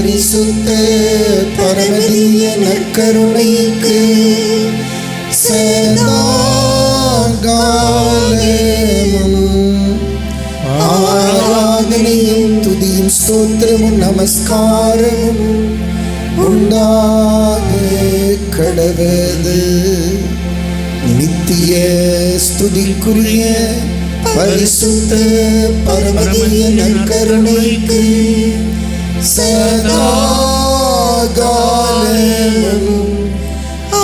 பரிசுத்த பரமதிய நற்கருணைக்கு சதா காலமும் ஆராதனையும் துதியும் ஸ்தோத்திரமும் நமஸ்காரமும் உண்டாக கடவது. நித்திய ஸ்துதிக்குரிய பரிசுத்த பரமதிய நற்கருணைக்கு சதா காலமும்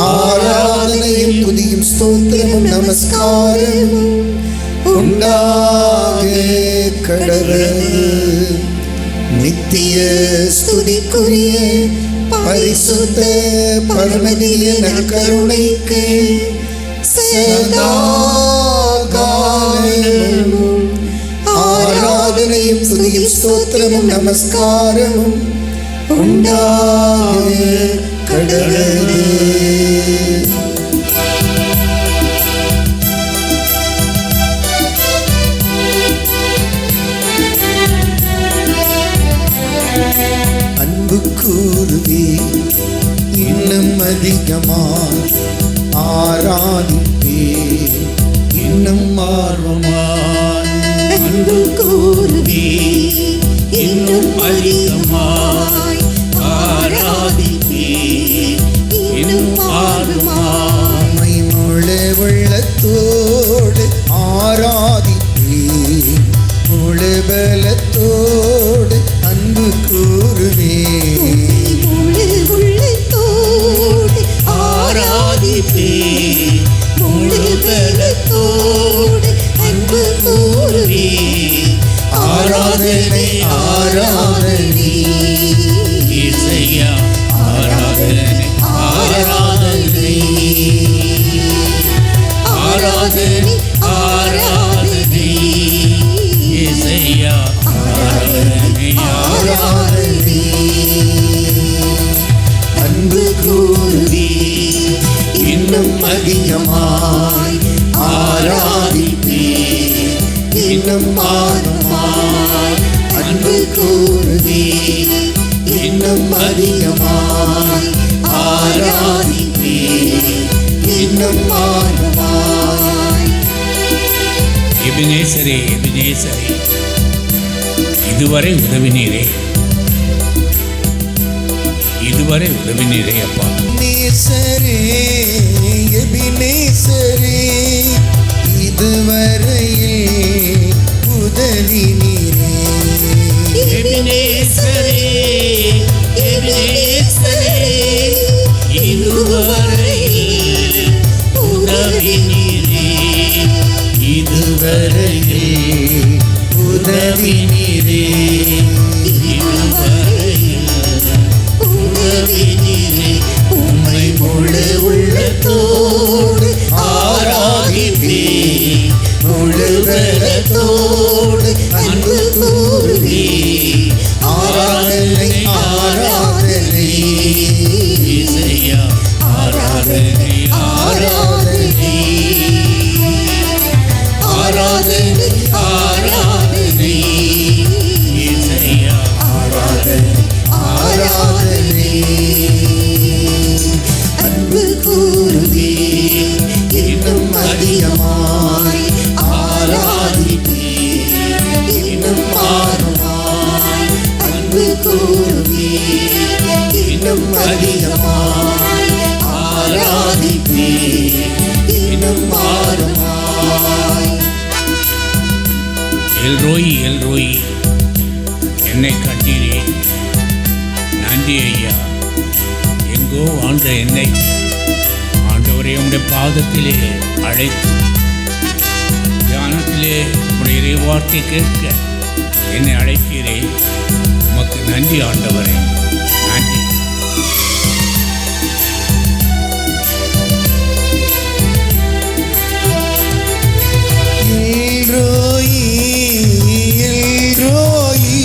ஆராதனையும் துதியும் ஸ்தோத்திரமும் நமஸ்காரமும் உண்டாக கடவது. நித்திய ஸ்துதிக்குரிய பரிசுத்த பரமதிய நற்கருணைக்கு சதா காலமும் ஆராதனையும் துதியும் ஸ்தோத்திரமும் நமஸ்காரமும் உண்டாக கடவது. அன்பு கூறுவே இன்னும் அதிகமாய் ஆராதிப்பே இன்னும் ஆர்வமாய். அன்பு கூறுவே இன்னும் அதிகமாய் ஆராதிப்பே இன்னும் ஆர்வமாய். முழு உள்ளத்தோடு ஆராதிப்பே முழு பலத்தோடு அன்பு கூறுவே. முழு உள்ளத்தோடு ஆராதிப்பே முழு பலத்தோடு அன்பு கூறுவே. ஆராதனை ஆராதனை இயேசுயா ஆராதனை ஆராதனை ஆராதனை ஆராதனை இயேசுயா ஆராதனை ஆராதனை. அன்பு கூறுவே இன்னும் அதிகமாய் ஆராதிப்பே இன்னும் ஆர்வமாய். அன்பு கூறுவே இன்னும் அதிகமாய் ஆராதிப்பே இன்னும் ஆர்வமாய். எபினேசரே எபினேசரே, இதுவரை உதவினீரே, இதுவரை உதவினீரே அப்பா. நேசரே எபினேசரே, இதுவரையில் உதவினீரே. எபினேசரே எபினேசரே, இதுவரையில் உதவினீரே, இதுவரையில் உதவினீரே. உதவினீரே. உம்மை முழு உள்ளத்தோடு ஆராதிப்பே முழு பலத்தோடு அன்பு கூறுவே. ஆராதனை ஆராதனை இயேசுயா ஆராதனை ஆராதனை ஆராதனை ஆராதனை இயேசுயா ஆராதனை ஆராதனை. அன்பு கூறுவே இன்னும் அதிகமாய் ஆராதிப்பே இன்னும் ஆர்வமாய். அன்பு கூறுவே இன்னும் அதிகமாய் ஆராதிப்பே இன்னும் ஆர்வமாய். எல்ரோயி எல்ரோயி, என்னை கண்டீரே, நன்றி ஐயா. எங்கோ வாழ்ந்த என்னை ஆண்டவரே உடைய பாதத்திலே அழைத்து தியானத்திலே உடைய இறைவார்த்தை கேட்க என்னை அழைத்தீரே. உமக்கு நன்றி ஆண்டவரே, நன்றி. எல்ரோயி எல்ரோயி,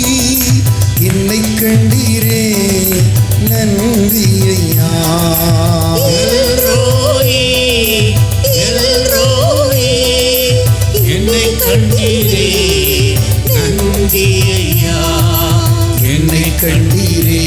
என்னை கண்டீரே, நன்றி ஐயா. எல்ரோயி எல்ரோயி, என்னை கண்டீரே, நன்றி ஐயா. என்னை கண்டீரே,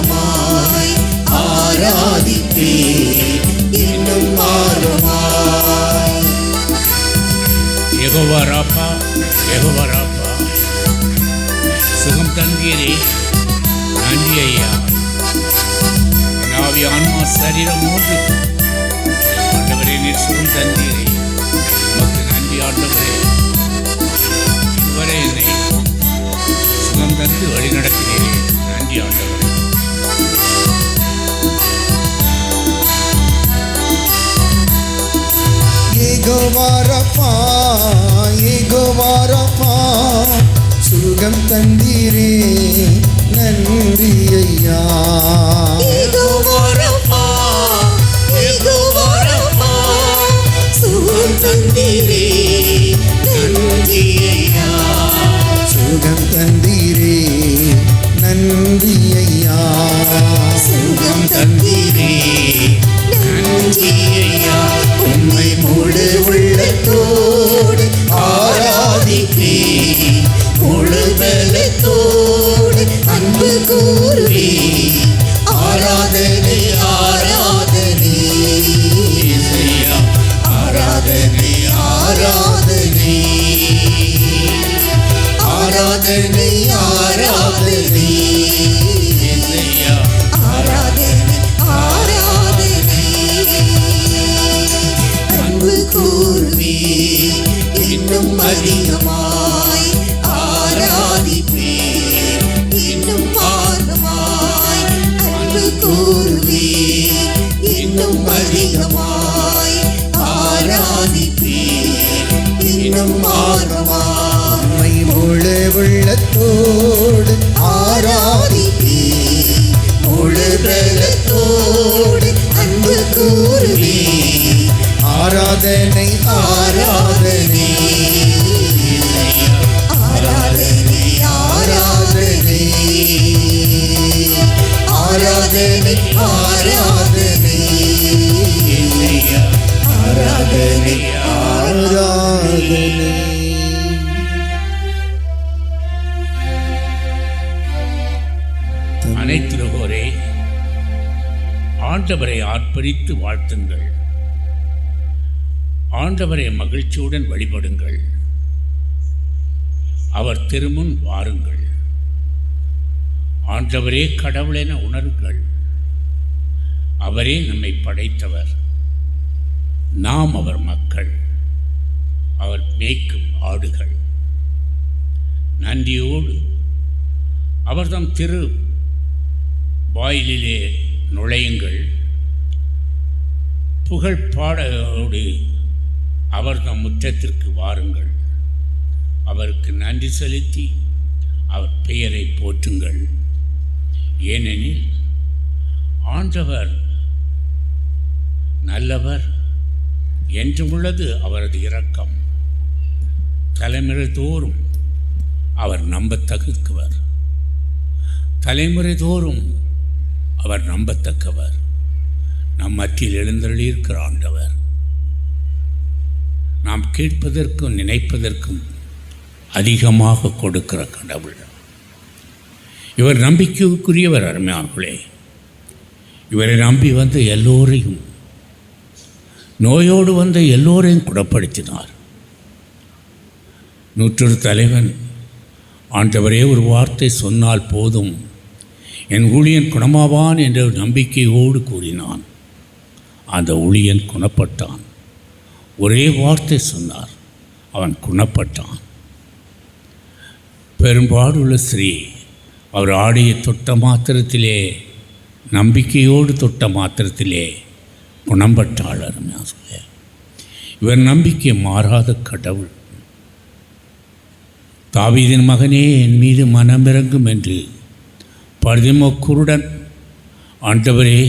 ஆர்வமாய் ஆராதிப்பேன் இன்னும் ஆர்வமாய். யெகோவா ராப்பா, யெகோவா ராப்பா, சுகம் தந்தீரே, நன்றி ஐயா. என் ஆவி ஆன்மா சரீரம் மூன்று ஆண்டவரே, நீர் சுகம் தந்தீரே, உமக்கு நன்றி ஆண்டவரே. இதுவரை என்னை சுகம் தந்து வழி நடத்தினீரே, நன்றி ஆண்டவரே. யெகோவா ராப்பா, யெகோவா ராப்பா, சுகம் தந்தீரே, நன்றி ஐயா. யெகோவா ராப்பா, யெகோவா ராப்பா, சுகம் தந்தீரே, நன்றி ஐயா. சுகம் தந்தீரே, நன்றி ஐயா. சுகம் தந்தீரே, நன்றி ஐயா. உம்மை முழு உள்ளத்தோடு ஆராதிப்பேன், முழு பலத்தோடு அன்பு கூறுவேன். ஆராதனை ஆராதனை இசையா, ஆராதனை ஆராதனை ஆராதனை ஆராதனை இசையா, ஆராதனை ஆராதனை அன்பு கூறுவேன் இன்னும் அதிகமாய் ஆராதிப்பேன் இன்னும் ஆர்வமாய். அன்பு கூறுவேன் இன்னும் அதிகமாய் ஆராதிப்பேன் இன்னும் ஆர்வமாய். உம்மை முழு உள்ளத்தோடு ஆராதிப்பேன் முழு பலத்தோடு அன்பு கூறுவேன். ஆராதனை ஆராதனை ஆராதனை ஆராதனை ஆராதனை ஆராதனை ஆராதனை ஆராதனை. அனைத்துலகோரே, ஆண்டவரை ஆர்ப்பரித்து வாழ்த்துங்கள், ஆண்டவரை மகிழ்ச்சியுடன் வழிபடுங்கள், அவர் திருமுன் வாருங்கள். ஆண்டவரே கடவுள் என உணருங்கள், அவரே நம்மை படைத்தவர், நாம் அவர் மக்கள், அவர் மேய்க்கும் ஆடுகள். நன்றியோடு அவர்தம் திரு வாயிலிலே நுழையுங்கள், புகழ் பாடோடு அவர்தம் முற்றத்திற்கு வாருங்கள். அவருக்கு நன்றி செலுத்தி அவர் பெயரை போற்றுங்கள். ஏனெனில் ஆண்டவர் நல்லவர், என்றுமுள்ளது அவரது இரக்கம். தலைமுறை தோறும் அவர் நம்பத்தக்கவர், தலைமுறை தோறும் அவர் நம்பத்தக்கவர். நம் மத்தியில் எழுந்தருளியிருக்கிற ஆண்டவர் நாம் கேட்பதற்கும் நினைப்பதற்கும் அதிகமாக கொடுக்கிற கடவுள். இவர் நம்பிக்கைக்குரியவர். அருமையானவர்களே, இவரை நம்பி வந்த எல்லோரையும், நோயோடு வந்த எல்லோரையும் குணப்படுத்தினார். நூற்றொரு தலைவன் ஆண்டவரே ஒரு வார்த்தை சொன்னால் போதும், என் ஊழியன் குணமாவான் என்ற நம்பிக்கையோடு கூறினான். அந்த ஊழியன் குணப்பட்டான். ஒரே வார்த்தை சொன்னார், அவன் குணப்பட்டான். பெரும்பாடுள்ள ஸ்ரீ அவர் ஆடிய தொட்ட மாத்திரத்திலே, நம்பிக்கையோடு தொட்ட மாத்திரத்திலே குணம்பட்டாள். அருமையாக இவர் நம்பிக்கை மாறாத கடவுள். தாவீதின் மகனே, என் மீது மனமிறங்கும் என்று பரிதிமக்குருடன் ஆண்டவரே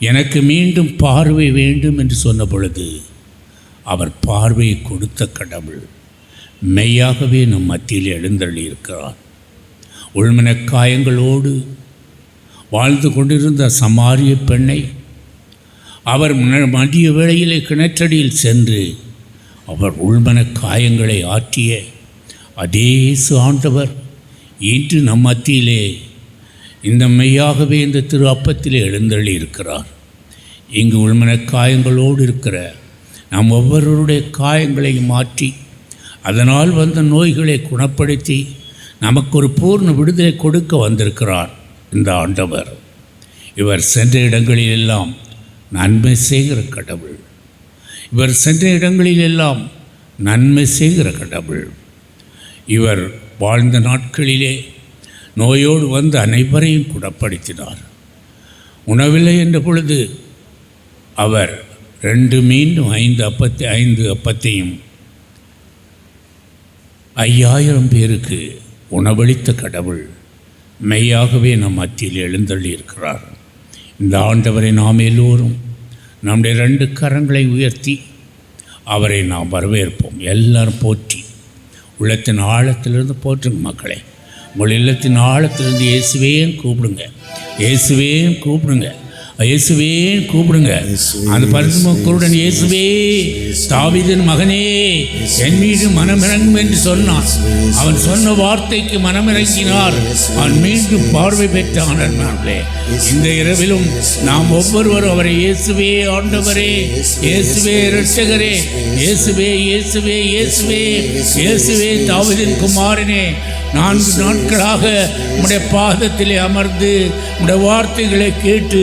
எனக்கு மீண்டும் பார்வை வேண்டும் என்று சொன்ன பொழுது அவர் பார்வையை கொடுத்த கடவுள் மெய்யாகவே நம் மத்தியில் எழுந்தருளியிருக்கிறார். உள்மன காயங்களோடு வாழ்ந்து கொண்டிருந்த சமாரிய பெண்ணை அவர் மதிய வேளையிலே கிணற்றடியில் சென்று அவர் உள்மன காயங்களை ஆற்றிய அதே ஆண்டவர் இன்று நம் மத்தியிலே இந்த மெய்யாகவே இந்த திரு அப்பத்திலே எழுந்தள்ளி இருக்கிறார். இங்கு உள்மன காயங்களோடு இருக்கிற நாம் ஒவ்வொருவருடைய காயங்களையும் மாற்றி அதனால் வந்த நோய்களை குணப்படுத்தி நமக்கு ஒரு பூர்ண விடுதலை கொடுக்க வந்திருக்கிறார் இந்த ஆண்டவர். இவர் சென்ற இடங்களிலெல்லாம் நன்மை செய்கிற கடவுள். இவர் சென்ற இடங்களிலெல்லாம் நன்மை செய்கிற கடவுள். இவர் வாழ்ந்த நாட்களிலே நோயோடு வந்து அனைவரையும் குணப்படுத்தினார். உணவில்லை என்ற பொழுது அவர் 2 மீன் 5 அப்பத்தையும் 5000 பேருக்கு உணவளித்த கடவுள் மெய்யாகவே நம் மத்தியில் எழுந்தள்ளி இருக்கிறார். இந்த ஆண்டவரை நாம் எல்லோரும் நம்முடைய 2 கரங்களை உயர்த்தி அவரை நாம் வரவேற்போம். எல்லாரும் போற்றி உள்ளத்தின் ஆழத்திலிருந்து போற்றுங்க மக்களே. உங்கள் இல்லத்தின் ஆழத்திலிருந்து இயேசுவேன்னு கூப்பிடுங்க, இயேசுவேன்னு கூப்பிடுங்க, இயேசுவேன்னு கூப்பிடுங்க. அந்த பரிசுத்தருடன் இயேசுவே தாவீதின் மகனே என் மீது மனமிறங்கும் என்று சொன்னான். அவன் சொன்ன வார்த்தைக்கு மனமிறங்கினார். அவன் மீண்டும் பார்வை பெற்றான். இந்த இரவிலும் நாம் ஒவ்வொருவரும் அவரை இயேசுவே ஆண்டவரே, இயேசுவே இரட்சகரே, இயேசுவே இயேசுவே இயேசுவே இயேசுவே தாவீதின் குமாரனே, 4 நாட்களாக உம்முடைய பாதத்திலே அமர்ந்து உம்முடைய வார்த்தைகளை கேட்டு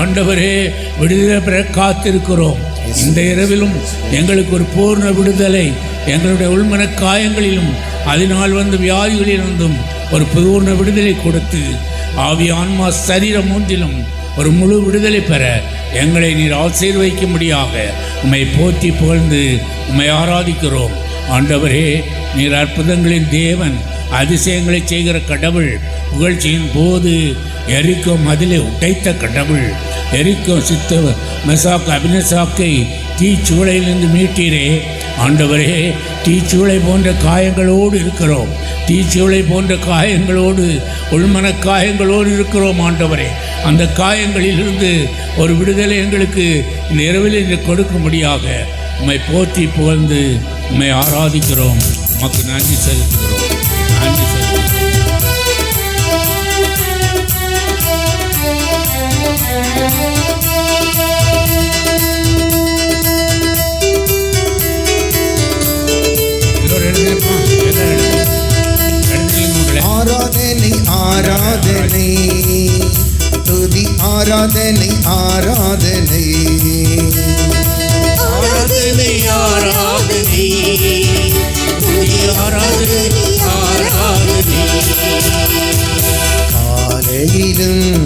ஆண்டவரே விடுதலை பெற காத்திருக்கிறோம். இந்த இரவிலும் எங்களுக்கு ஒரு பூர்ண விடுதலை, எங்களுடைய உள்மன காயங்களிலும் அதனால் வந்த வியாதிகளிலிருந்தும் ஒரு பூர்ண விடுதலை கொடுத்து ஆவி ஆன்மா சரீரம் மூன்றிலும் ஒரு முழு விடுதலை பெற எங்களை நீர் ஆசீர்வதிக்கும்படியாக உம்மை போற்றி புகழ்ந்து உம்மை ஆராதிக்கிறோம். ஆண்டவரே நீர் அற்புதங்களின் தேவன், அதிசயங்களை செய்கிற கடவுள். புகழ்ச்சியின் போது எரிக்கோ மதிலை உடைத்த கடவுள். எரிக்கோ சித்த மெசாக் அபினசாக்கை தீச்சூளையிலிருந்து மீட்டீரே ஆண்டவரே. தீச்சூளை போன்ற காயங்களோடு இருக்கிறோம், தீச்சூளை போன்ற காயங்களோடு உள்மன காயங்களோடு இருக்கிறோம் ஆண்டவரே. அந்த காயங்களிலிருந்து ஒரு விடுதலை எங்களுக்கு இந்த இரவில் இன்று கொடுக்கும்படியாக உம்மை போற்றி புகழ்ந்து உம்மை ஆராதிக்கிறோம். உமக்கு நன்றி செலுத்துகிறோம், நன்றி செலுத்துகிறோம். ஆராதனை ஆராதனை துதி ஆராதனை ஆராதனை ஆராதனை ஆராதனை துதி ஆராதனை ஆராதனை. காலையிலும்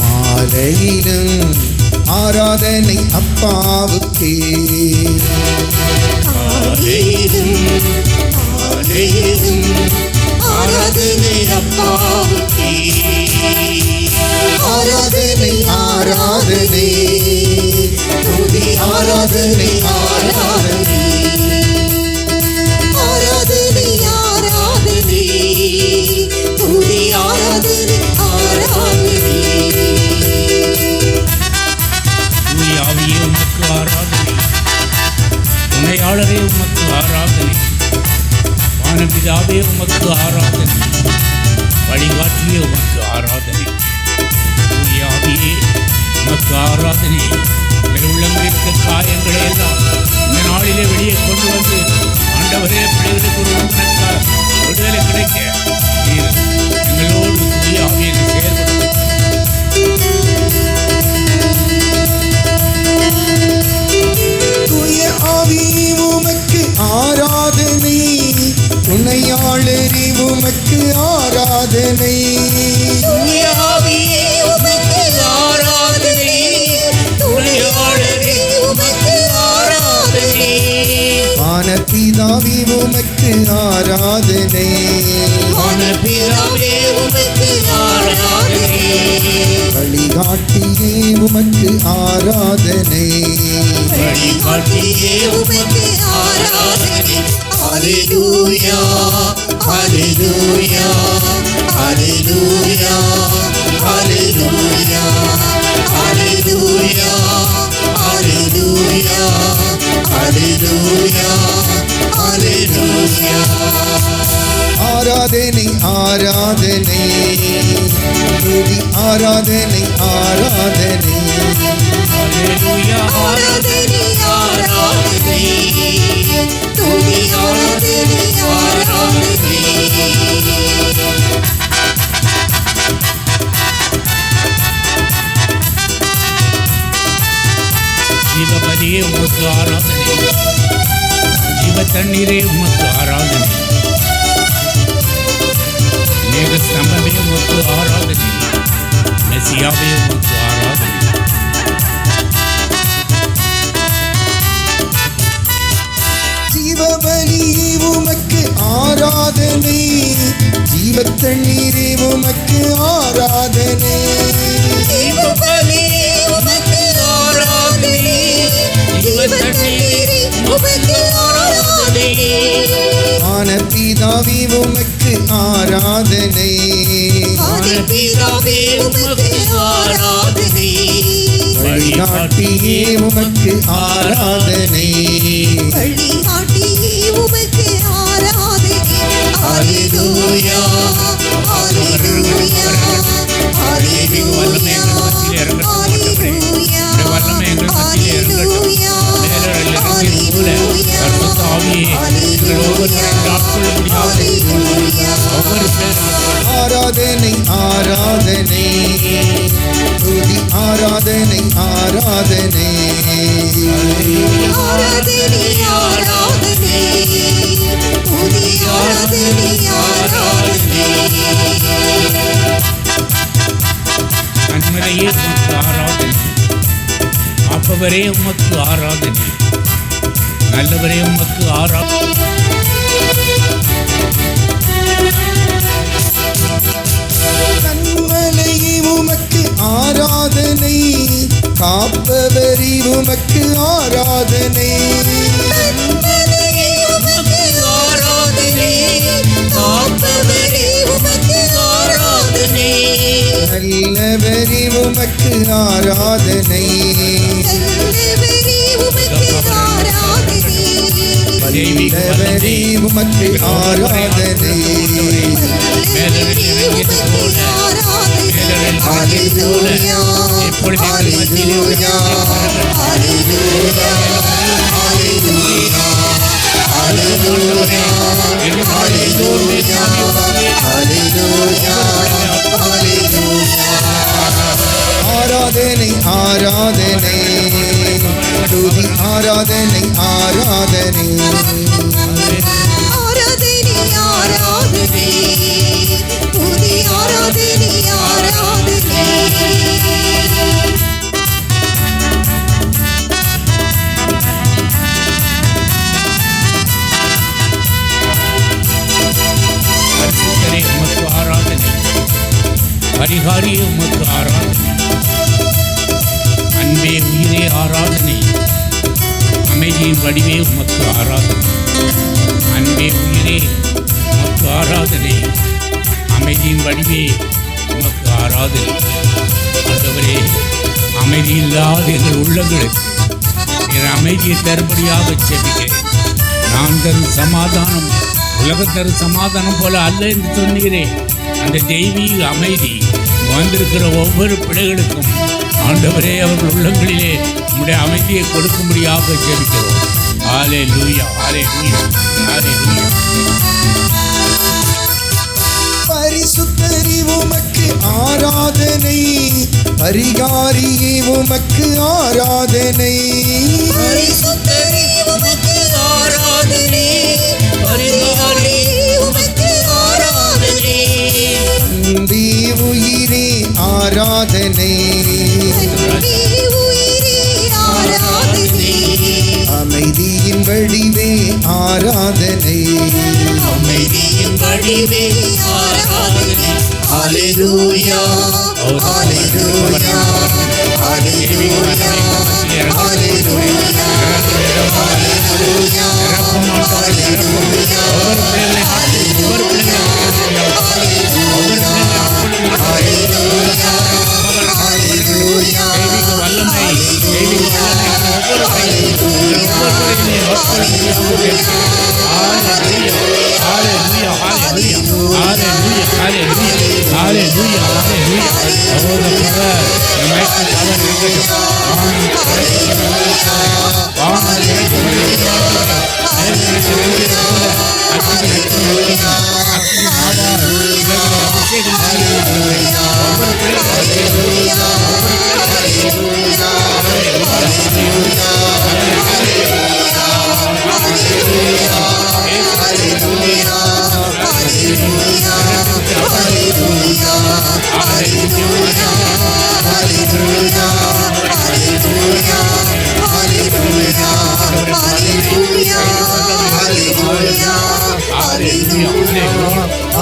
மாலையிலும் ஆராதனை அப்பாவுக்கே. காலையிலும் மாலையிலும் ஆராதனை அப்பாவுக்கே. ஆராதனை ஆராதனை துதி ஆராதனை ஆராதனை. ஆராதனை ஆராதனை துதி ஆராதனை ஆராதனை. ஆவியே உமக்கு ஆராதனை, துணையாளரே உமக்கு ஆராதனை, வானபிதாவே உமக்கு ஆராதனை, வழிகாட்டியே உமக்கு ஆராதனை. ஆவியே உமக்கு ஆராதனை. உள்ளங்களிருக்க காயங்களை எல்லாம் இந்த நாளிலே வெளியே கொண்டு வந்து ஆண்டவரே பிள்ளைகளுக்கு ஒரு விடுதலை கிடைக்க நீர் எங்களோடு ஆவியை செயல்படும். தூய ஆவி உமக்கு ஆராதனை, துணையாளரி உமக்கு ஆராதனை. தூய ஆவியே உமக்கு ஆராதனை, துணையாளரே உமக்கு ஆராதனை. வானபிதாவி உமக்கு ஆராதனை, வானபிதாவே உமக்கு ஆராதனை. வழிகாட்டியே உமக்கு ஆராதனை, வழிகாட்டியே உமக்கு ஆராதனை. ஹல்லேலூயா ஹல்லேலூயா ஹல்லேலூயா ஹல்லேலூயா ஹல்லேலூயா ஹல்லேலூயா ஹல்லேலூயா ஹல்லேலூயா. ஆராதனை ஆராதனை துதி துதி ஆராதனை ஆராதனை. ஹல்லேலூயா ஆராதனை ஆராதனை துதி ஆராதனை ஆராதனை. ஜீவபலியே உமக்கு ஆராதனை, ஜீவ தண்ணீரே உமக்கு ஆராதனை, மேக ஸ்தம்பமே உமக்கு ஆராதனை, மெசியாவே உமக்கு ஆராதனை. ஜீவபலி உமக்கு ஆராதனை, ஜீவத்தண்ணீரே உமக்கு ஆராதனை. ஜீவபலி உமக்கு ஆராதனை, ஜீவத்தண்ணீரே உமக்கு ஆராதனை. வானபிதாவே உமக்கு ஆராதனை, ஆதிபிதாவே உமக்கு ஆராதனை. வழிகாட்டியே உமக்கு ஆராதனை. வழிகாட்டியே உமக்கு ஆராதனை. ஹல்லேலூயா ஹல்லேலூயா ஹல்லேலூயா ஹல்லேலூயா ஆராதனை ஆராதனை துதி ஆராதனை ஆராதனை. ஆராதனை ஆராதனை துதி ஆராதனை ஆராதனை. கண்மலையே உமக்கு ஆராதனை, காப்பவரே உமக்கு ஆராதனை, நல்லவரே உமக்கு ஆராதனை. கண்மலையே உமக்கு ஆராதனை, காப்பவரே உமக்கு ஆராதனை. கண்மலையே உமக்கு ஆராதனை, காப்பவரே உமக்கு ஆராதனை. நல்லவரே உமக்கு ஆராதனை. நல்லவரே உமக்கு ஆராதனை. நல்லவரே உமக்கு ஆராதனை. நல்லவரே உமக்கு ஆராதனை. ஹல்லேலூயா ஹல்லேலூயா ஹல்லேலூயா ஹல்லேலூயா ஹல்லேலூயா ஹல்லேலூயா ஹல்லேலூயா ஹல்லேலூயா. ஆராதனை ஆராதனை துதி ஆராதனை ஆராதனை. ஆராதனை ஆராதனை துதி ஆராதனை ஆராதனை. பரிசுத்தரே உமக்கு ஆராதனை, பரிகாரியே உமக்கு ஆராதனை, அன்பே உயிரே ஆராதனை, அமைதியின் வடிவே உமக்கு ஆராதனை. அன்பே உயிரே உமக்கு ஆராதனை, அமைதியின் வடிவே உமக்கு ஆராதனை. ஆண்டவரே, அமைதி இல்லாத எங்கள் உள்ளங்களுக்கு நீர் அமைதியை தரும்படியாக செபிக்கிறேன். நான் தரும் சமாதானம் உலகம் தரும் சமாதானம் போல அல்ல என்று சொன்னீரே, அந்த தெய்வீக அமைதி வந்திருக்கிற ஒவ்வொரு பிள்ளைகளுக்கும் ஆண்டவரே அவர்கள் உள்ளங்களிலே உம்முடைய அமைதியை கொடுக்கும்படியாக ஜெபிக்கிறோம். ஹல்லேலூயா ஹல்லேலூயா ஹல்லேலூயா. பரிசுத்தரே உமக்கு ஆராதனை, பரிகாரியே உமக்கு ஆராதனை. பரிசுத்தரே உமக்கு ஆராதனை. பரிகாரே உமக்கு ஆராதனை. அன்பே உயிரே ஆராதனை. அன்பே உயிரே ஆராதனை. அமைதியின் வடிவே ஆராதனை. அமைதியின் வடிவே ஆராதனை. ஹல்லேலூயா ஹல்லேலூயா ஹல்லேலூயா ஹல்லேலூயா ஹல்லேலூயா Hallelujah.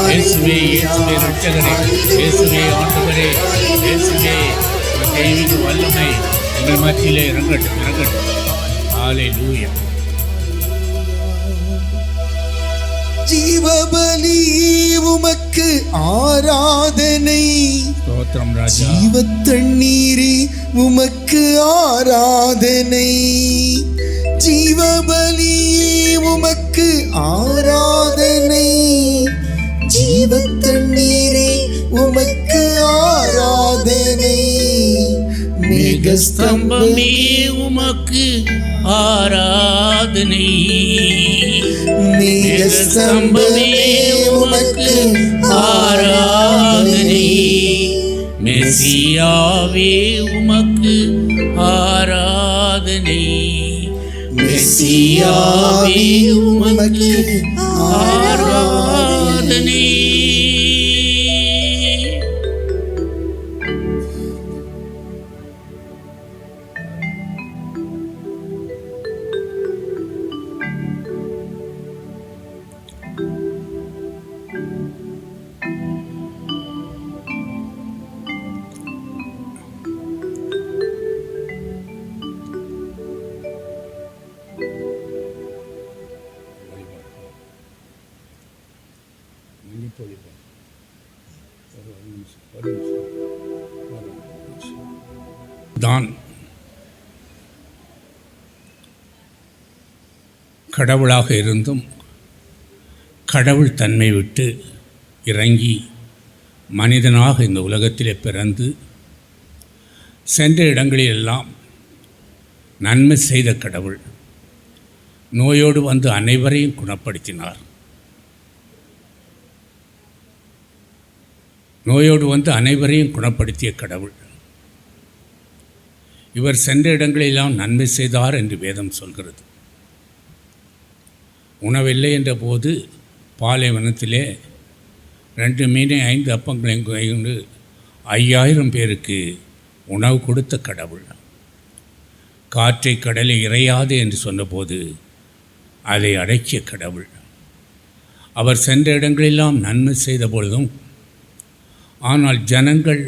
இயேசுவே இயேசுவே இரட்சகரே, இயேசுவே ஆண்டவரே, இயேசுவே தெய்வீக வல்லமை எங்கள் மத்தியிலே இறங்கட்டும் இறங்கட்டும். ஹல்லேலூயா. ஜீவபலி உமக்கு ஆராதனை, ஸ்தோத்திரம் ராஜா. ஜீவ தண்ணீரே உமக்கு ஆராதனை, ஜீவபலி உமக்கு ஆராதனை, ஜீவ தண்ணீரே உமக்கு ஆராதனை, மேகஸ்தம்பமே உமக்கு ஆராதனை, மேகஸ்தம்பமே உமக்கு ஆராதனை, மெசியாவே உமக்கு ஆராதனை, மெசியாவே உமக்கு ஆராதனை. தான் கடவுளாக இருந்தும் கடவுள் தன்மை விட்டு இறங்கி மனிதனாக இந்த உலகத்திலே பிறந்து சென்ற இடங்களிலெல்லாம் நன்மை செய்த கடவுள் நோயோடு வந்து அனைவரையும் குணப்படுத்தினார். நோயோடு வந்து அனைவரையும் குணப்படுத்திய கடவுள். இவர் சென்ற இடங்களெல்லாம் நன்மை செய்தார் என்று வேதம் சொல்கிறது. உணவில்லை என்ற போது பாலைவனத்திலே 2 மீனை 5 அப்பங்களையும் கொண்டு 5000 பேருக்கு உணவு கொடுத்த கடவுள். காற்றை கடலை இறையாது என்று சொன்னபோது அதை அடக்கிய கடவுள். அவர் சென்ற இடங்களெல்லாம் நன்மை செய்த பொழுதும், ஆனால் ஜனங்கள்,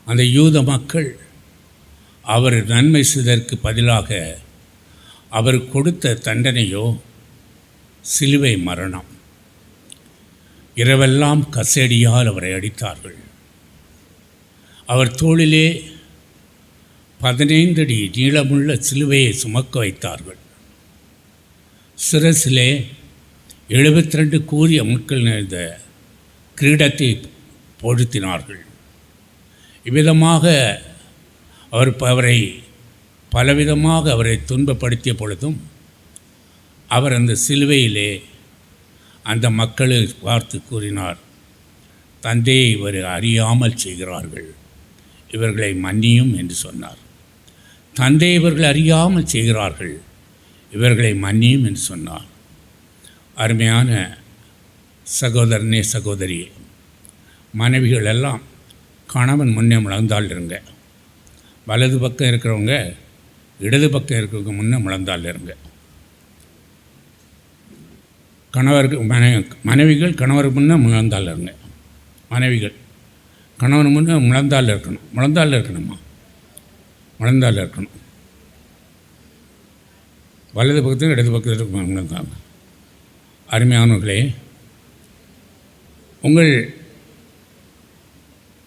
அந்த யூத மக்கள் அவர் நன்மை செய்ததற்கு பதிலாக அவர் கொடுத்த தண்டனையோ சிலுவை மரணம். இரவெல்லாம் கசேடியால் அவரை அடித்தார்கள். அவர் தோளிலே 15 அடி நீளமுள்ள சிலுவையை சுமக்க வைத்தார்கள். சிரசிலே 72 கூரிய முட்கள் நிறைந்த கிரீடத்தை பொருத்தினார்கள். இவ்விதமாக அவரை பலவிதமாக அவரை துன்பப்படுத்திய பொழுதும் அவர் அந்த சிலுவையிலே அந்த மக்களை பார்த்து கூறினார், தந்தையை இவர் அறியாமல் செய்கிறார்கள், இவர்களை மன்னியும் என்று சொன்னார். தந்தை இவர்கள் அறியாமல் செய்கிறார்கள், இவர்களை மன்னியும் என்று சொன்னார். அருமையான சகோதரனே சகோதரியே, மனைவிகள் எல்லாம் கணவன் முன்னே முழந்தால் இருங்க. வலது பக்கம் இருக்கிறவங்க இடது பக்கம் இருக்கிறவங்க முன்னே முழந்தால் இருங்க. மனைவிகள் கணவருக்கு முன்னே முழந்தால் இருங்க. மனைவிகள் கணவன் முன்னே முழந்தால் இருக்கணும். முழந்தால் இருக்கணுமா? முழந்தால் இருக்கணும். வலது பக்கத்தில் இடது பக்கத்தில் முழந்தாங்க. அருமையானவர்களே, உங்கள்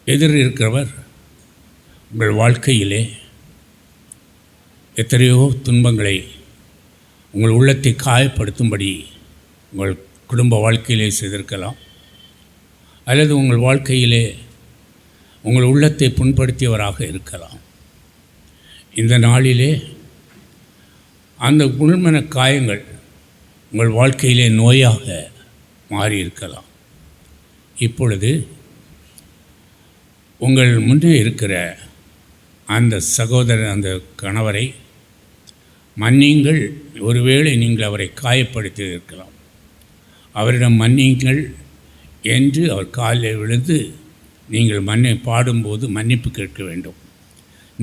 எதிர் இருக்கிறவர் உங்கள் வாழ்க்கையிலே எத்தனையோ துன்பங்களை உங்கள் உள்ளத்தை காயப்படுத்தும்படி உங்கள் குடும்ப வாழ்க்கையிலே செய்திருக்கலாம், அல்லது உங்கள் வாழ்க்கையிலே உங்கள் உள்ளத்தை புண்படுத்தியவராக இருக்கலாம். இந்த நாளிலே அந்த உள்மன காயங்கள் உங்கள் வாழ்க்கையிலே நோயாக மாறியிருக்கலாம். இப்பொழுது உங்கள் முன்னே இருக்கிற அந்த சகோதரர், அந்த கணவரை மன்னியுங்கள். ஒருவேளை நீங்கள் அவரை காயப்படுத்தி இருக்கலாம். அவரிடம் மன்னியுங்கள் என்று அவர் காலில் விழுந்து நீங்கள் பாடும்போது மன்னிப்பு கேட்க வேண்டும்.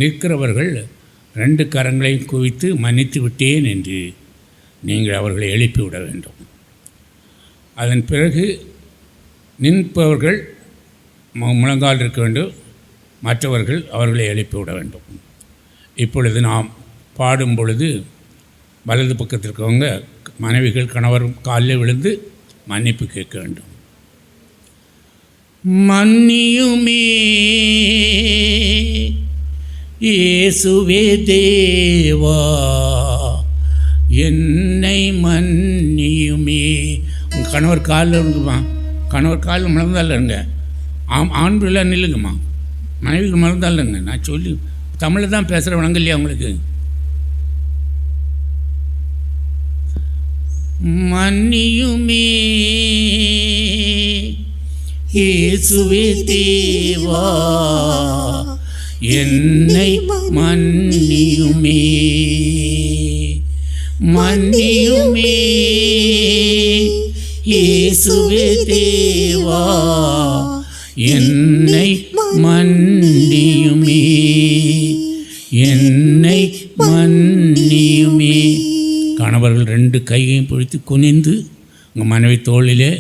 நிற்கிறவர்கள் 2 கரங்களையும் குவித்து மன்னித்து விட்டேன் என்று நீங்கள் அவர்களை எழுப்பிவிட வேண்டும். அதன் பிறகு நிற்பவர்கள் முழங்கால் இருக்க வேண்டும், மற்றவர்கள் அவர்களை எழுப்பிவிட வேண்டும். இப்பொழுது நாம் பாடும் பொழுது வலது பக்கத்தில் இருக்கவங்க மனைவிகள் கணவர் காலில் விழுந்து மன்னிப்பு கேட்க வேண்டும். மன்னியுமே இயேசுவே தேவா, என்னை மன்னியுமே. உங்கள் கணவர் காலில் இருக்குமா, கணவர் காலில் மலர்ந்தால் இருங்க. ஆண் பிள்ளை நில்லுங்கம்மா, மனைவிக்கு மலர்ந்தால் இல்லைங்க. நான் சொல்லி தமிழில் தான் பேசுகிற வணங்க இல்லையா உங்களுக்கு? மன்னியுமே இயேசுவே தேவா, என்னை மன்னியுமே. மன்னியுமே இயேசுவே தேவா, என்னை மன்னியுமே. என்னை மன்னியுமே. கணவர்கள் 2 கையையும் பிடித்து குனிந்து உங்கள் மனைவி தோளிலே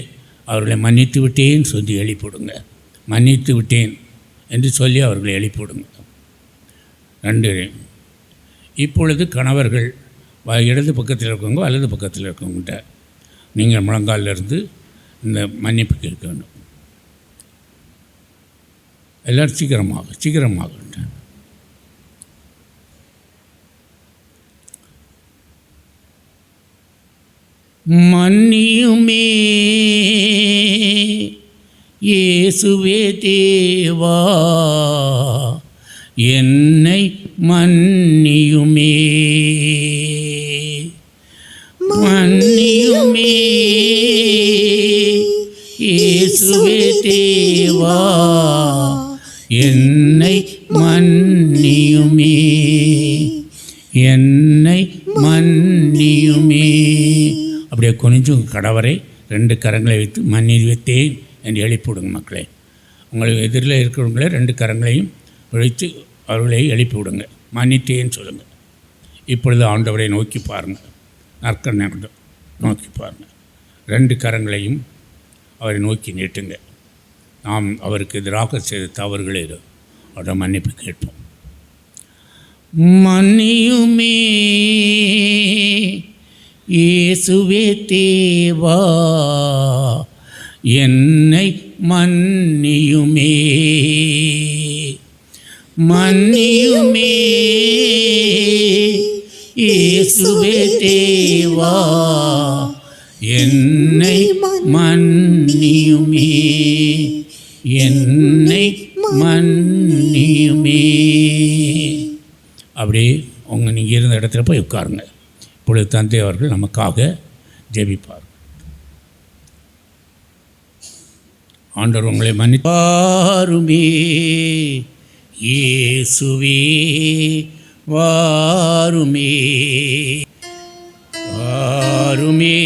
அவர்களை மன்னித்து விட்டேன் சொல்லி எழுப்பிவிடுங்க. மன்னித்து விட்டேன் என்று சொல்லி அவர்களை எழுப்பிவிடுங்க 2. இப்பொழுது கணவர்கள் இடது பக்கத்தில் இருக்கவங்க வலது பக்கத்தில் இருக்கவங்கள்ட்ட நீங்கள் முழங்காலிலிருந்து இந்த மன்னிப்பு கேட்க வேண்டும். எல்லோரும் சீக்கிரமாக மன்னியுமே இயேசுவே தேவா, என்னை மன்னியுமே. மன்னியுமே இயேசுவே தேவா, என்னை மன்னியுமே. என்னை மன்னியுமே. அப்படியே கொஞ்சம் கடவரை 2 கரங்களை வைத்து மன்னித்தேன் என்று எழுப்பிவிடுங்க. மக்களே, உங்களுக்கு எதிரில் இருக்கிறவங்களே 2 கரங்களையும் வைத்து அவர்களை எழுப்பிவிடுங்க. மன்னித்தேன்னு சொல்லுங்கள். இப்பொழுது ஆண்டவரை நோக்கி பாருங்கள், நற்கண்ணை நோக்கி பாருங்கள். 2 கரங்களையும் அவரை நோக்கி நீட்டுங்க. நாம் அவருக்கு எதிராக செய்த தவறுகளே அவரை மன்னிப்பு கேட்போம். மன்னியுமே இயேசுவே தேவா, என்னை மன்னியுமே. மன்னியுமே இயேசுவே தேவா, என்னை மன்னியுமே. என்னை மன்னியுமே. அப்படியே நீங்கள் இருந்த இடத்துல போய் உட்காருங்க. இப்பொழுது தந்தை அவர்கள் நமக்காக ஜெபிப்பார். ஆண்டவர் உங்களை மன்னிப்பாருமே. இயேசுவே வாருமே, வாருமே,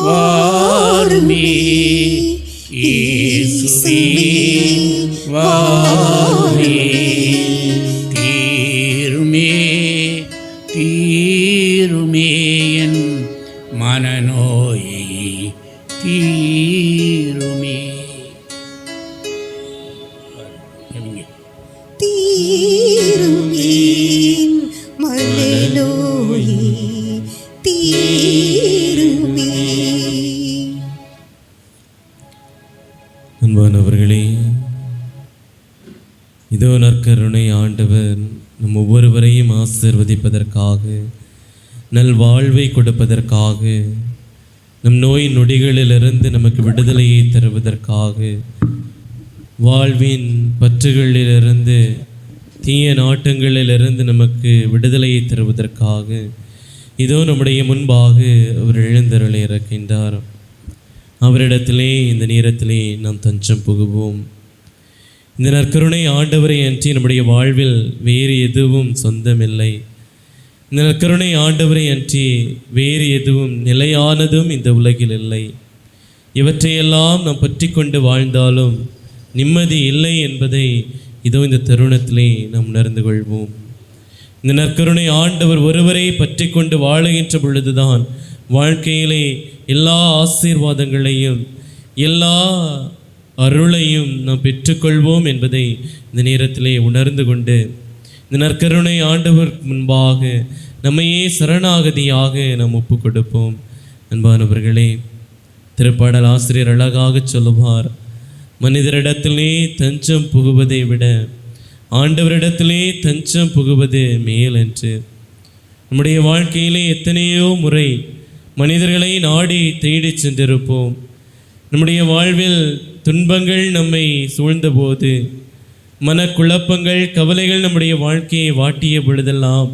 வாருமே. இயேசுவே வாருமே. தீருமே, தீருமே என் மனநோயை தீருமே. தீருமே மனநோயை தீருமே. அன்பானவர்களே, இதோ நற்கருணை ஆண்டவர் நம் ஒவ்வொருவரையும் ஆசீர்வதிப்பதற்காக, நல்வாழ்வை கொடுப்பதற்காக, நம் நோய் நொடிகளிலிருந்து நமக்கு விடுதலையை தருவதற்காக வாழ்வின் பற்றுகளிலிருந்து, தீய நாட்டங்களிலிருந்து நமக்கு விடுதலையை தருவதற்காக இதோ நம்முடைய முன்பாக அவர் எழுந்தருளி இருக்கின்றார். அவரிடத்திலே இந்த நேரத்திலே நாம் தஞ்சம் புகுவோம். இந்த நற்கருணை ஆண்டவரை அன்றி நம்முடைய வாழ்வில் வேறு எதுவும் சொந்தமில்லை. இந்த நற்கருணை ஆண்டவரை அன்றி வேறு எதுவும் நிலையானதும் இந்த உலகில் இல்லை. இவற்றையெல்லாம் நாம் பற்றி கொண்டு வாழ்ந்தாலும் நிம்மதி இல்லை என்பதை இதோ இந்த தருணத்திலே நாம் உணர்ந்து கொள்வோம். இந்த நற்கருணை ஆண்டவர் ஒருவரை பற்றி கொண்டு வாழுகின்ற பொழுதுதான் வாழ்க்கையிலே எல்லா ஆசீர்வாதங்களையும் எல்லா அருளையும் நாம் பெற்றுக்கொள்வோம் என்பதை இந்த நேரத்திலே உணர்ந்து கொண்டு இந்த நற்கருணை ஆண்டவர் முன்பாக நம்மையே சரணாகதியாக நாம் ஒப்பு கொடுப்போம். அன்பானவர்களே, திருப்பாடல் ஆசிரியர் அழகாக சொல்லுவார், மனிதரிடத்திலே தஞ்சம் புகுவதை விட ஆண்டவரிடத்திலே தஞ்சம் புகுவது மேல் என்று. நம்முடைய வாழ்க்கையிலே எத்தனையோ முறை மனிதர்களை நாடி தேடி சென்றிருப்போம். நம்முடைய வாழ்வில் துன்பங்கள் நம்மை சூழ்ந்தபோது, மனக்குழப்பங்கள் கவலைகள் நம்முடைய வாழ்க்கையை வாட்டிய பொழுதெல்லாம்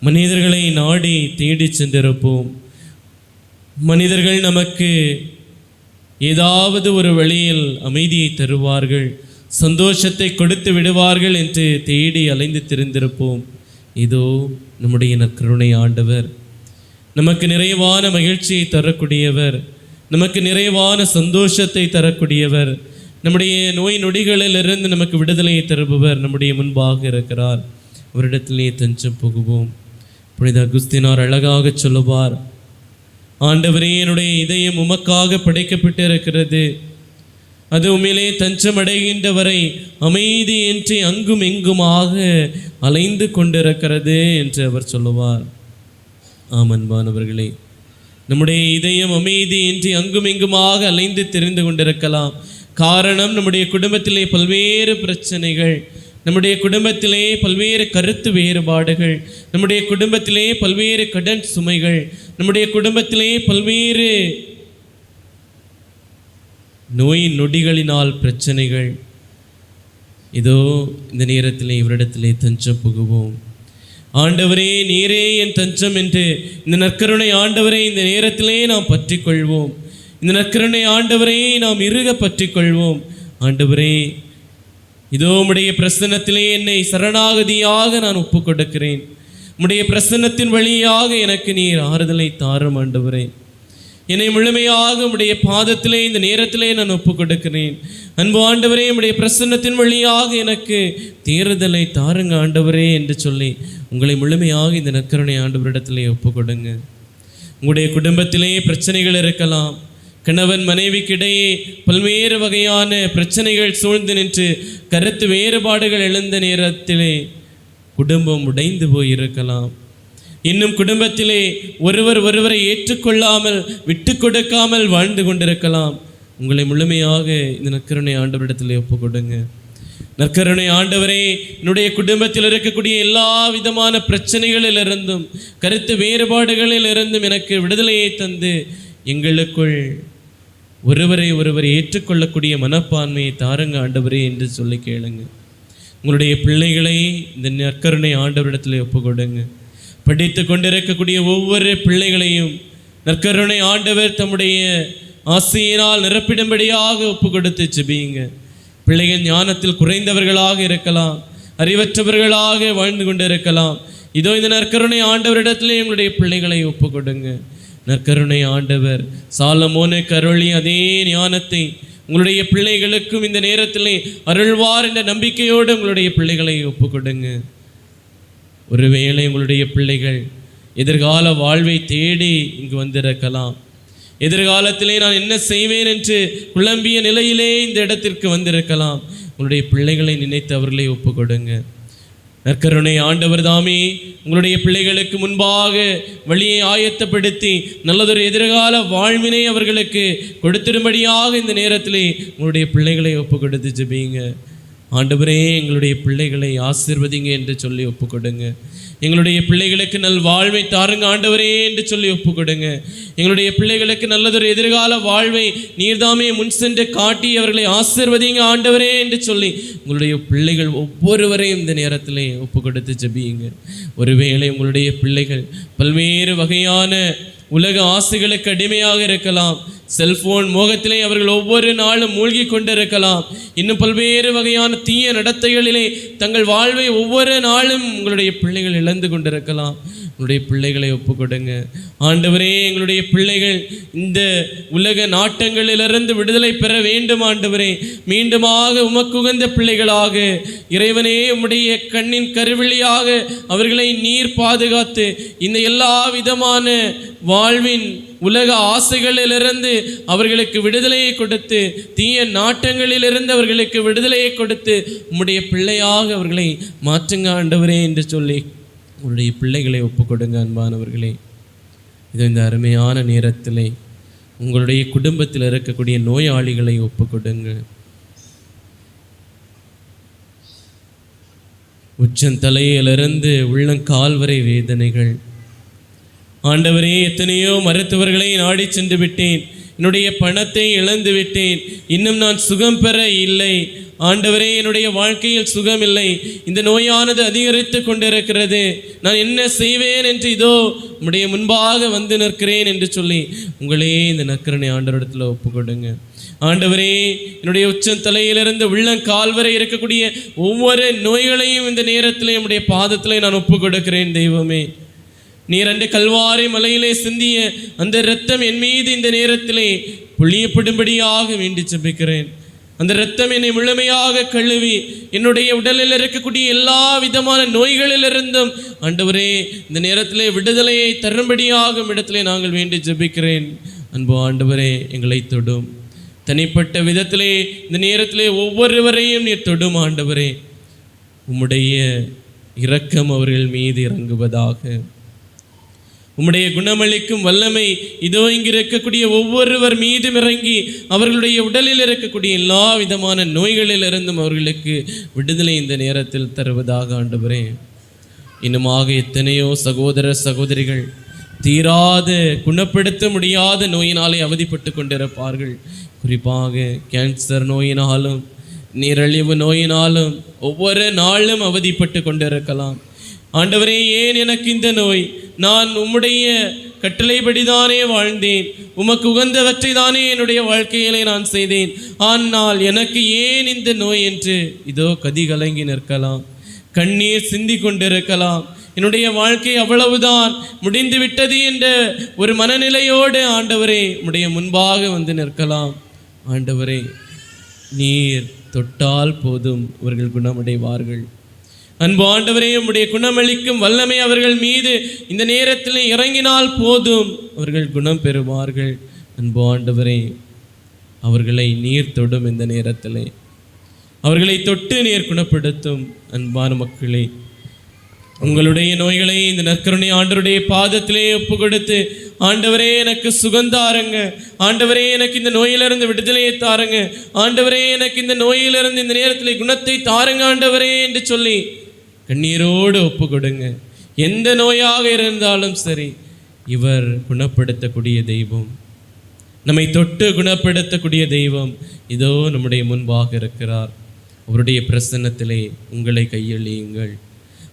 மனிதர்களை நாடி தேடி சென்றிருப்போம். மனிதர்கள் நமக்கு ஏதாவது ஒரு வழியில் அமைதியை தருவார்கள், சந்தோஷத்தை கொடுத்து விடுவார்கள் என்று தேடி அலைந்து திரிந்திருப்போம். இதோ நம்முடைய நற்கருணை ஆண்டவர் நமக்கு நிறைவான மகிழ்ச்சியை தரக்கூடியவர், நமக்கு நிறைவான சந்தோஷத்தை தரக்கூடியவர், நம்முடைய நோய் நொடிகளிலிருந்து நமக்கு விடுதலையை தருபவர் நம்முடைய முன்பாக இருக்கிறார். அவரிடத்திலே தஞ்சம் புகுவோம். புனித அகுஸ்தினார் அழகாக சொல்லுவார், ஆண்டவரே, என்னுடைய இதயம் உமக்காக படைக்கப்பட்டு இருக்கிறது, அது உண்மையிலே தஞ்சம் அடைகின்ற வரை அமைதியின்றி அங்கும் எங்குமாக அலைந்து கொண்டிருக்கிறது என்று அவர் சொல்லுவார். ஆமன்பானவர்களே, நம்முடைய இதயம் அமைதியின்றி அங்கும் எங்குமாக அலைந்து திரிந்து கொண்டிருக்கலாம். காரணம், நம்முடைய குடும்பத்திலே பல்வேறு பிரச்சனைகள், நம்முடைய குடும்பத்திலே பல்வேறு கருத்து வேறுபாடுகள், நம்முடைய குடும்பத்திலே பல்வேறு கடன் சுமைகள், நம்முடைய குடும்பத்திலே பல்வேறு நோய் நொடிகளினால் பிரச்சனைகள். இதோ இந்த நேரத்திலே இவரிடத்திலே தஞ்சம் புகுவோம். ஆண்டவரே, நீரே என் தஞ்சம் என்று இந்த நற்கருணை ஆண்டவரை இந்த நேரத்திலே நாம் பற்றி கொள்வோம். இந்த நற்கருணை ஆண்டவரை நாம் இறுக பற்றி கொள்வோம். ஆண்டவரே, இதோ உம்முடைய பிரசன்னத்திலே என்னை சரணாகதியாக நான் ஒப்பு கொடுக்கிறேன். உம்முடைய பிரசன்னத்தின் வழியாக எனக்கு நீர் ஆறுதலை தாரும். ஆண்டவரே, என்னை முழுமையாக உம்முடைய பாதத்திலே இந்த நேரத்திலே நான் ஒப்பு கொடுக்கிறேன். அன்பு ஆண்டவரே, உம்முடைய பிரசன்னத்தின் வழியாக எனக்கு தேறுதலை தாருங்க ஆண்டவரே என்று சொல்லி உங்களை முழுமையாக இந்த நற்கருணை ஆண்டவரிடத்திலே ஒப்பு கொடுங்க. உங்களுடைய குடும்பத்திலே பிரச்சனைகள் இருக்கலாம். கணவன் மனைவிக்கிடையே பல்வேறு வகையான பிரச்சனைகள் சூழ்ந்து நின்று கருத்து வேறுபாடுகள் எழுந்த நேரத்திலே குடும்பம் உடைந்து போயிருக்கலாம். இன்னும் குடும்பத்திலே ஒருவரை ஏற்றுக்கொள்ளாமல் விட்டு கொடுக்காமல் வாழ்ந்து கொண்டிருக்கலாம். உங்களை முழுமையாக இந்த நற்கருணை ஆண்டவரிடத்திலே ஒப்பு கொடுங்க. நற்கருணை ஆண்டவரே, என்னுடைய குடும்பத்தில் இருக்கக்கூடிய எல்லா விதமான பிரச்சனைகளிலிருந்தும் கருத்து வேறுபாடுகளில் இருந்தும் எனக்கு விடுதலையை தந்து எங்களுக்குள் ஒருவர் ஏற்றுக்கொள்ளக்கூடிய மனப்பான்மையை தாருங்க ஆண்டவரே என்று சொல்லி கேளுங்க. உங்களுடைய பிள்ளைகளை இந்த நற்கருணை ஆண்டவரிடத்தில் ஒப்பு கொடுங்க. படித்து கொண்டிருக்கக்கூடிய ஒவ்வொரு பிள்ளைகளையும் நற்கருணை ஆண்டவர் தம்முடைய ஆசையினால் நிரப்பிடும்படியாக ஒப்பு கொடுத்து ஜெபியுங்க. பிள்ளைகள் ஞானத்தில் குறைந்தவர்களாக இருக்கலாம், அறிவற்றவர்களாக வாழ்ந்து கொண்டு இருக்கலாம். இதோ இந்த நற்கருணை ஆண்டவரிடத்திலே எங்களுடைய பிள்ளைகளை ஒப்பு கொடுங்க. நற்கருணை ஆண்டவர் சாலமோனுக்கு அருளி அதே ஞானத்தை உங்களுடைய பிள்ளைகளுக்கும் இந்த நேரத்திலே அருள்வார் என்ற நம்பிக்கையோடு உங்களுடைய பிள்ளைகளை ஒப்பு கொடுங்க. ஒருவேளை உங்களுடைய பிள்ளைகள் எதிர்கால வாழ்வை தேடி இங்கு வந்திருக்கலாம். எதிர்காலத்திலே நான் என்ன செய்வேன் என்று குழம்பிய நிலையிலே இந்த இடத்திற்கு வந்திருக்கலாம். உங்களுடைய பிள்ளைகளை நினைத்து அவர்களை ஒப்பு கொடுங்க. நற்கருணை ஆண்டவர் தாமே உங்களுடைய பிள்ளைகளுக்கு முன்பாக வழியை ஆயத்தப்படுத்தி நல்லதொரு எதிர்கால வாழ்வினை அவர்களுக்கு கொடுத்திடும்படியாக இந்த நேரத்திலே உங்களுடைய பிள்ளைகளை ஒப்பு கொடுத்து ஜெபியுங்க. ஆண்டவரே, எங்களுடைய பிள்ளைகளை ஆசீர்வதிங்க என்று சொல்லி ஒப்புக்கொடுங்க. எங்களுடைய பிள்ளைகளுக்கு நல் வாழ்வை தாருங்க ஆண்டவரே என்று சொல்லி ஒப்புக்கொடுங்க. எங்களுடைய பிள்ளைகளுக்கு நல்லதொரு எதிர்கால வாழ்வை நீர்தாமே முன் சென்று காட்டி அவர்களை ஆசீர்வதிங்க ஆண்டவரே என்று சொல்லி உங்களுடைய பிள்ளைகள் ஒவ்வொருவரையும் இந்த நேரத்திலே ஒப்பு கொடுத்து ஜெபியுங்க. ஒருவேளை உங்களுடைய பிள்ளைகள் பல்வேறு வகையான உலக ஆசைகளுக்கு அடிமையாக இருக்கலாம். செல்போன் மோகத்திலே அவர்கள் ஒவ்வொரு நாளும் மூழ்கி கொண்டிருக்கலாம். இன்னும் பல்வேறு வகையான தீய நடத்தைகளிலே தங்கள் வாழ்வை ஒவ்வொரு நாளும் உங்களுடைய பிள்ளைகள் இழந்து கொண்டிருக்கலாம். உங்களுடைய பிள்ளைகளை ஒப்புக்கொடுங்க ஆண்டவரே. எங்களுடைய பிள்ளைகள் இந்த உலக நாட்டங்களிலிருந்து விடுதலை பெற வேண்டும் ஆண்டவரே. மீண்டுமாக உமக்குகந்த பிள்ளைகளாக இறைவனே உம்முடைய கண்ணின் கருவிழியாக அவர்களை நீர் பாதுகாத்து இந்த எல்லா விதமான வாழ்வின் உலக ஆசைகளிலிருந்து அவர்களுக்கு விடுதலையை கொடுத்து, தீய நாட்டங்களிலிருந்து அவர்களுக்கு விடுதலையை கொடுத்து உம்முடைய பிள்ளையாக அவர்களை மாற்றுங்க ஆண்டவரே என்று சொல்லி உங்களுடைய பிள்ளைகளை ஒப்புக்கொடுங்க அன்பானவர்களே. இது இந்த அருமையான நேரத்திலே உங்களுடைய குடும்பத்தில் இருக்கக்கூடிய நோயாளிகளை ஒப்புக்கொடுங்க. உச்சந்தலையிலிருந்து உள்ளங்கால் வரை வேதனைகள் ஆண்டவரே. எத்தனையோ மருத்துவர்களை நாடி சென்று விட்டேன், என்னுடைய பணத்தை இழந்து விட்டேன், இன்னும் நான் சுகம் பெற இல்லை ஆண்டவரே. என்னுடைய வாழ்க்கையில் சுகம் இல்லை, இந்த நோயானது அதிகரித்து கொண்டிருக்கிறது, நான் என்ன செய்வேன் என்று இதோ உம்முடைய முன்பாக வந்து நிற்கிறேன் என்று சொல்லி உங்களே இந்த நற்கருணை ஆண்டவரிடத்தில் ஒப்புக்கொடுங்க ஆண்டவரே. என்னுடைய உச்சந்தலையிலிருந்து உள்ளங்கால் வரை இருக்கக்கூடிய ஒவ்வொரு நோய்களையும் இந்த நேரத்திலே உம்முடைய பாதத்திலே நான் ஒப்பு கொடுக்கிறேன் தெய்வமே. நீர் அன்று கல்வாரி மலையிலே சிந்திய அந்த இரத்தம் என் மீது இந்த நேரத்திலே பொழியப்படும்படியாக வேண்டி ஜெபிக்கிறேன். அந்த இரத்தம் என்னை முழுமையாக கழுவி என்னுடைய உடலில் இருக்கக்கூடிய எல்லா விதமான நோய்களிலிருந்தும் ஆண்டவரே இந்த நேரத்திலே விடுதலையை தரும்படியாக இடத்திலே நாங்கள் வேண்டி ஜெபிக்கிறேன். அன்பு ஆண்டவரே, எங்களை தொடும், தனிப்பட்ட விதத்திலே இந்த நேரத்திலே ஒவ்வொருவரையும் நீர் தொடும் ஆண்டவரே. உம்முடைய இரக்கம் அவர்கள் மீது இறங்குவதாக. உம்முடைய குணமளிக்கும் வல்லமை இதோ இங்கு இருக்கக்கூடிய ஒவ்வொருவர் மீதும் இறங்கி அவர்களுடைய உடலில் இருக்கக்கூடிய எல்லா விதமான நோய்களிலிருந்தும் அவர்களுக்கு விடுதலை இந்த நேரத்தில் தருவதாக ஆண்டவரே. இன்னுமாக எத்தனையோ சகோதர சகோதரிகள் தீராத குணப்படுத்த முடியாத நோயினாலே அவதிப்பட்டு கொண்டிருப்பார்கள். குறிப்பாக கேன்சர் நோயினாலும் நீரிழிவு நோயினாலும் ஒவ்வொரு நாளும் அவதிப்பட்டு கொண்டிருக்கலாம். ஆண்டவரே, ஏன் எனக்கு இந்த நோய்? நான் உம்முடைய கட்டளைப்படிதானே வாழ்ந்தேன், உமக்கு உகந்தவற்றை தானே என்னுடைய வாழ்க்கையிலே நான் செய்தேன், ஆனால் எனக்கு ஏன் இந்த நோய் என்று இதோ கதி கலங்கி நிற்கலாம், கண்ணீர் சிந்தி கொண்டிருக்கலாம். என்னுடைய வாழ்க்கை அவ்வளவுதான், முடிந்து விட்டது என்ற ஒரு மனநிலையோடு ஆண்டவரே உம்முடைய முன்பாக வந்து நிற்கலாம். ஆண்டவரே, நீர் தொட்டால் போதும் அவர்கள் குணமடைவார்கள். அன்பு ஆண்டவரே, உம்முடைய குணமளிக்கும் வல்லமை அவர்கள் மீது இந்த நேரத்தில் இறங்கினால் போதும் அவர்கள் குணம் பெறுவார்கள். அன்பு ஆண்டவரே, அவர்களை நீர் தொடும், இந்த நேரத்தில் அவர்களை தொட்டு நீர் குணப்படுத்தும். அன்பான மக்களே, உங்களுடைய நோய்களை இந்த நற்கருணை ஆண்டவருடைய பாதத்திலே ஒப்பு கொடுத்து, ஆண்டவரே எனக்கு சுகந்தாருங்க, ஆண்டவரே எனக்கு இந்த நோயிலிருந்து விடுதலையை தாருங்க, ஆண்டவரே எனக்கு இந்த நோயிலிருந்து இந்த நேரத்தில் குணத்தை தாருங்க ஆண்டவரே என்று சொல்லி கண்ணீரோடு ஒப்பு கொடுங்க. எந்த நோயாக இருந்தாலும் சரி, இவர் குணப்படுத்தக்கூடிய தெய்வம், நம்மை தொட்டு குணப்படுத்தக்கூடிய தெய்வம் இதோ நம்முடைய முன்பாக இருக்கிறார். அவருடைய பிரசன்னத்திலே உங்களை கையெழுங்கள்,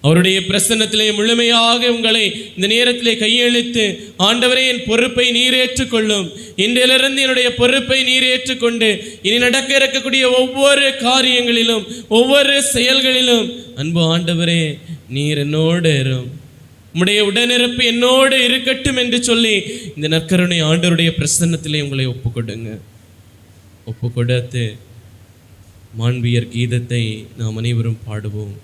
அவருடைய பிரசன்னத்திலே முழுமையாக உங்களை இந்த நேரத்திலே கையெழுத்து, ஆண்டவரே என் பொறுப்பை நீர் ஏற்றுக்கொள்ளும், இன்றிலிருந்து என்னுடைய பொறுப்பை நீர் ஏற்றுக்கொண்டு இனி நடக்க இருக்கக்கூடிய ஒவ்வொரு காரியங்களிலும் ஒவ்வொரு செயல்களிலும் அன்பு ஆண்டவரே நீர் என்னோடு இரும், உம்முடைய உடனிருப்பு என்னோடு இருக்கட்டும் என்று சொல்லி இந்த நற்கருணை ஆண்டவருடைய பிரசன்னத்திலே உங்களை ஒப்புக்கொடுங்க. ஒப்பு கொடுத்து மாண்பியர் கீதத்தை நாம் அனைவரும் பாடுவோம்.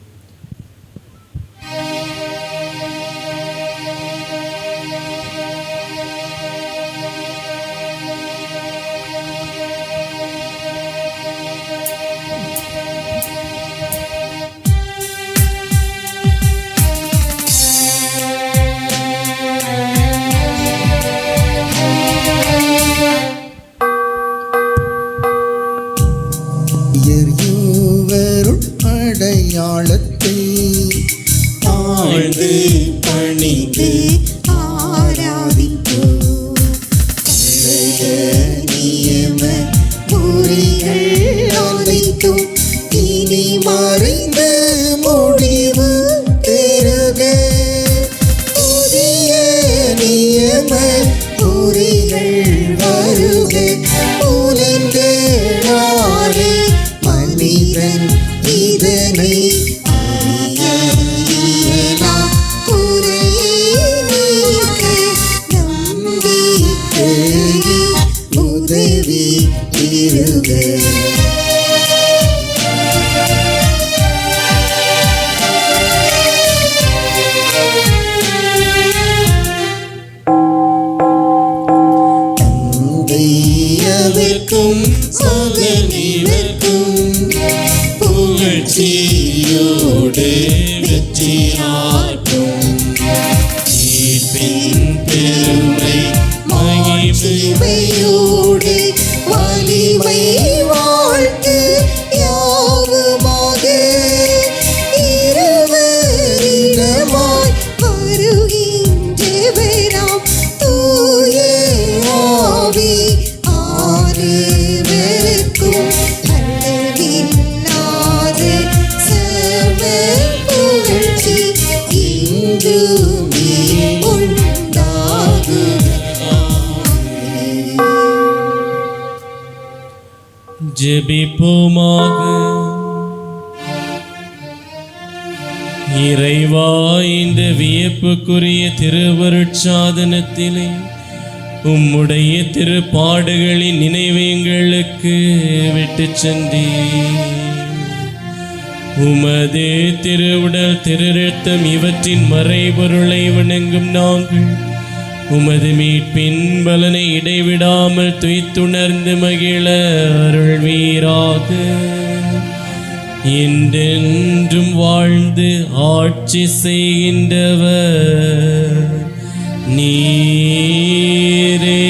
இருவருள் இதனை அறிய இயலாம். குறையை நீக்க நம்பிக்கையில் உதவி இருக. தந்தையவர்க்கும் மகனிவர்க்கும் புகழ்ச்சியோடு வெற்றியாற்றும். மீட்பின் பெருமை மகிமையோடு வலிமை வாழ்த்து யாவுமாக இருவரிடமாய் வருகின்றவராம் தூய ஆவி ஆறுவருக்கும் அளவில்லாத சம புகழ்ச்சி இன்றுமே உண்டாகுக. ஜெபிப்போமாக. இறைவா, இந்த வியப்புக்குரிய திருவருட்சாதனத்திலே உம்முடைய திருப்பாடுகளின் நினைவை எங்களுக்கு விட்டு சென்றீர். உமது திருவுடல் திருரத்தம் இவற்றின் மறைபொருளை வணங்கும் நாங்கள் உமது மீட்பின் பலனை இடைவிடாமல் துய்த்துணர்ந்து மகிழ அருள்வீராக. என்றென்றும் வாழ்ந்து ஆட்சி செய்கின்றவர் நீரே.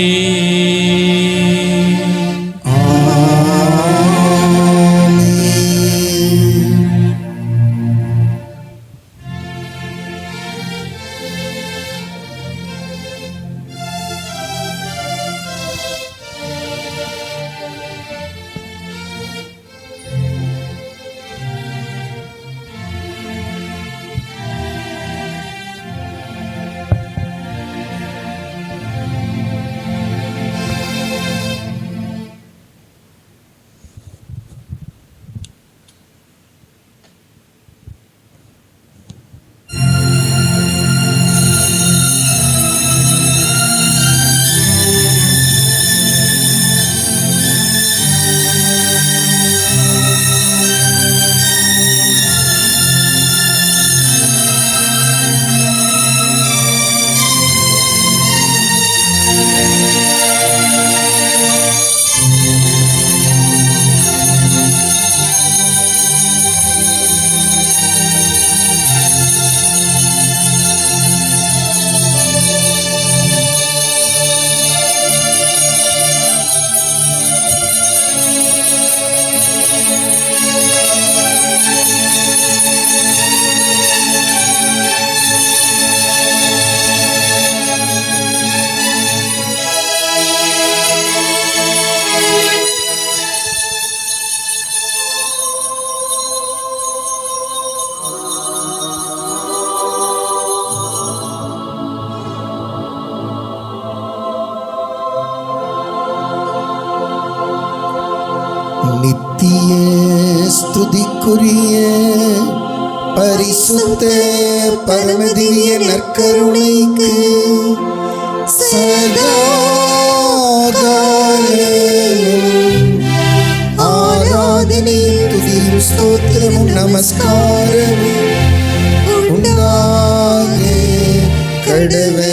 நித்திய ஸ்துதிக்குரிய பரிசுத்த பரமதிவிய நற்கருணைக்கு சதா காலமும் ஆராதனையும் துதியும் ஸ்தோத்திரமும் நமஸ்காரமும் உண்டாக கடவுளே.